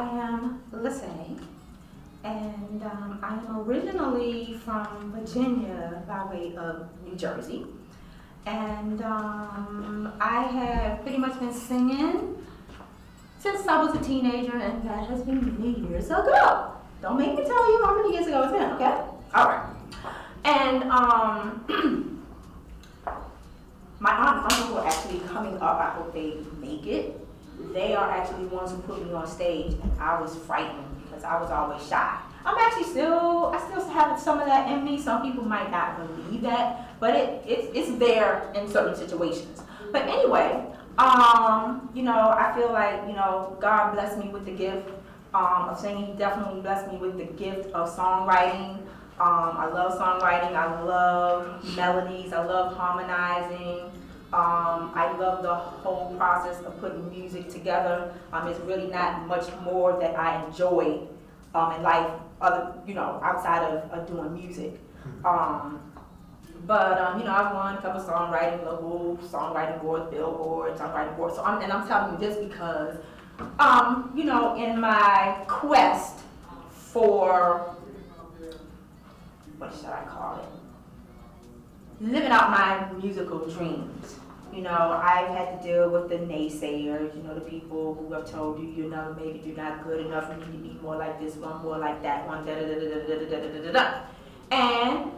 I am Lisay, and I'm originally from Virginia by way of New Jersey. And I have pretty much been singing since I was a teenager, and that has been many years ago. Don't make me tell you how many years ago it's been, okay? All right. And my aunt and uncle are actually coming up. I hope they make it. They are actually the ones who put me on stage, and I was frightened because I was always shy. I still have some of that in me. Some people might not believe that, but it's there in certain situations. But anyway, I feel like, God blessed me with the gift of singing. He definitely blessed me with the gift of songwriting. I love songwriting. I love melodies. I love harmonizing. I love the whole process of putting music together. It's really not much more that I enjoy in life, outside of doing music. I've won a couple songwriting, local songwriting boards, Billboard, songwriting boards. So I'm telling you this because, in my quest for, what should I call it? Living out my musical dreams. I've had to deal with the naysayers, the people who have told you you'll never make it, you're not good enough, you need to be more like this one, more like that one, da da da da da da da da da. And,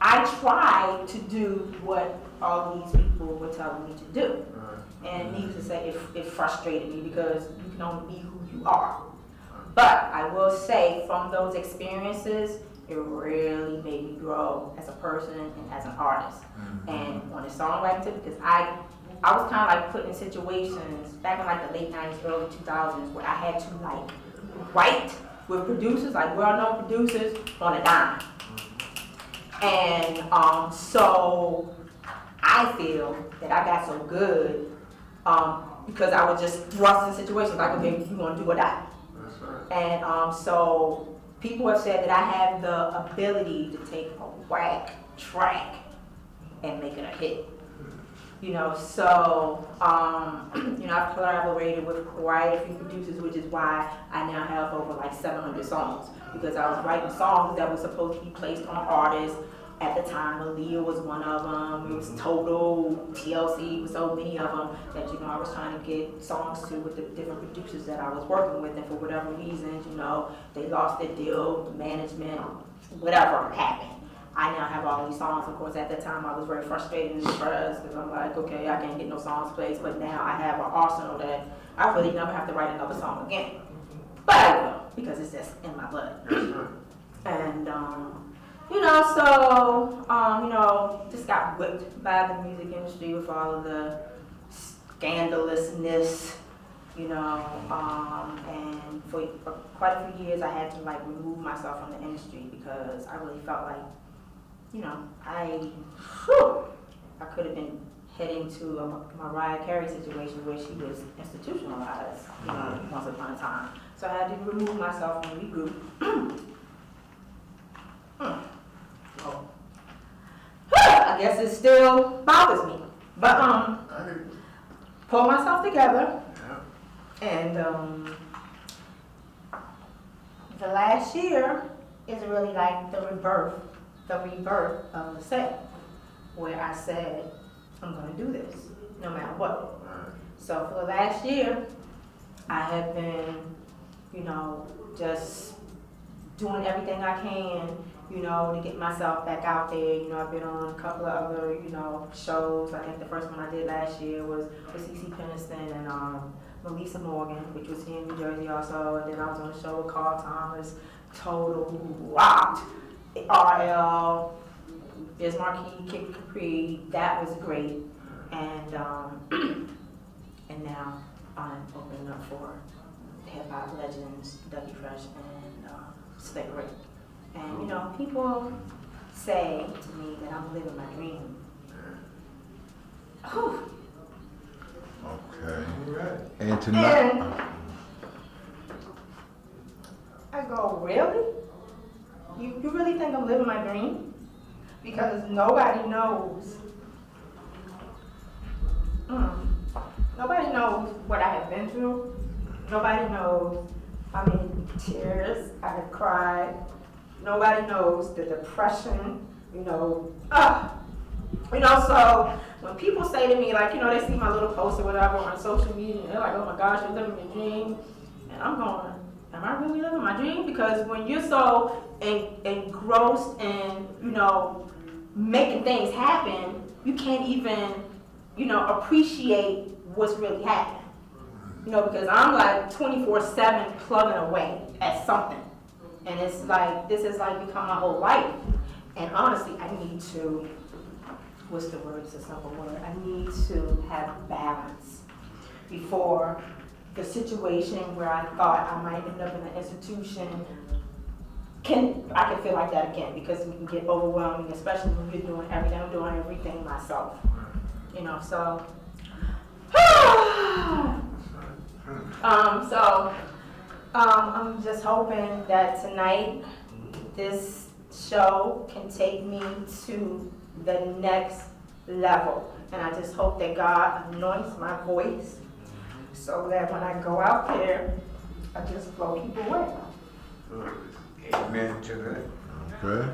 I tried to do what all these people were telling me to do. And needless to say, it frustrated me because you can only be who you are. But I will say, from those experiences, it really made me grow as a person and as an artist. And on the songwriting tip, because I was kind of like put in situations back in like the late 90s, early 2000s, where I had to write with producers, like well-known producers, on a dime. And so I feel that I got so good because I was just thrust in situations like, okay, you want to do or die. And so people have said that I have the ability to take a whack track and make it a hit. I've collaborated with quite a few producers, which is why I now have over like 700 songs, because I was writing songs that were supposed to be placed on artists. At the time, Aaliyah was one of them. It was Total, TLC, was so many of them that, I was trying to get songs to with the different producers that I was working with, and for whatever reasons, they lost their deal, management, whatever happened. I now have all these songs. Of course, at that time, I was very frustrated and depressed because I'm like, okay, I can't get no songs placed, but now I have an arsenal that I really never have to write another song again. But I will, because it's just in my blood. And, just got whipped by the music industry with all of the scandalousness, and for quite a few years I had to remove myself from the industry because I really felt like, I could have been heading to a Mariah Carey situation where she was institutionalized, once upon a time. So I had to remove myself and regroup. I guess it still bothers me, but pull myself together, and the last year is really like the rebirth of the set, where I said I'm going to do this no matter what. So for the last year, I have been, just doing everything I can, to get myself back out there. I've been on a couple of other, shows. I think the first one I did last year was with CeCe Peniston and Melissa Morgan, which was here in New Jersey also. And then I was on a show with Carl Thomas, Total, who rocked. RL, Biz Marquis, Kid Capri. That was great. And and now I'm opening up for hip hop legends, Dougie Fresh and Slick Rick. And people say to me that I'm living my dream. Whew. Okay. And tonight, And I go, really? You really think I'm living my dream? Because nobody knows. Nobody knows what I have been through. Nobody knows how many tears I have cried. Nobody knows the depression, so when people say to me, like, they see my little post or whatever on social media, and they're like, oh my gosh, you're living your dream. And I'm going, am I really living my dream? Because when you're so engrossed in, making things happen, you can't even, appreciate what's really happening. Because I'm like 24/7 plugging away at something. And it's like, this has like become my whole life. And honestly, I need to, what's the word? It's a simple word. I need to have balance before the situation where I thought I might end up in an institution I can feel like that again, because it can get overwhelming, especially when you're doing everything. I'm doing everything myself, so. I'm just hoping that tonight this show can take me to the next level. And I just hope that God anoints my voice so that when I go out there, I just blow people away. Amen to that. Okay.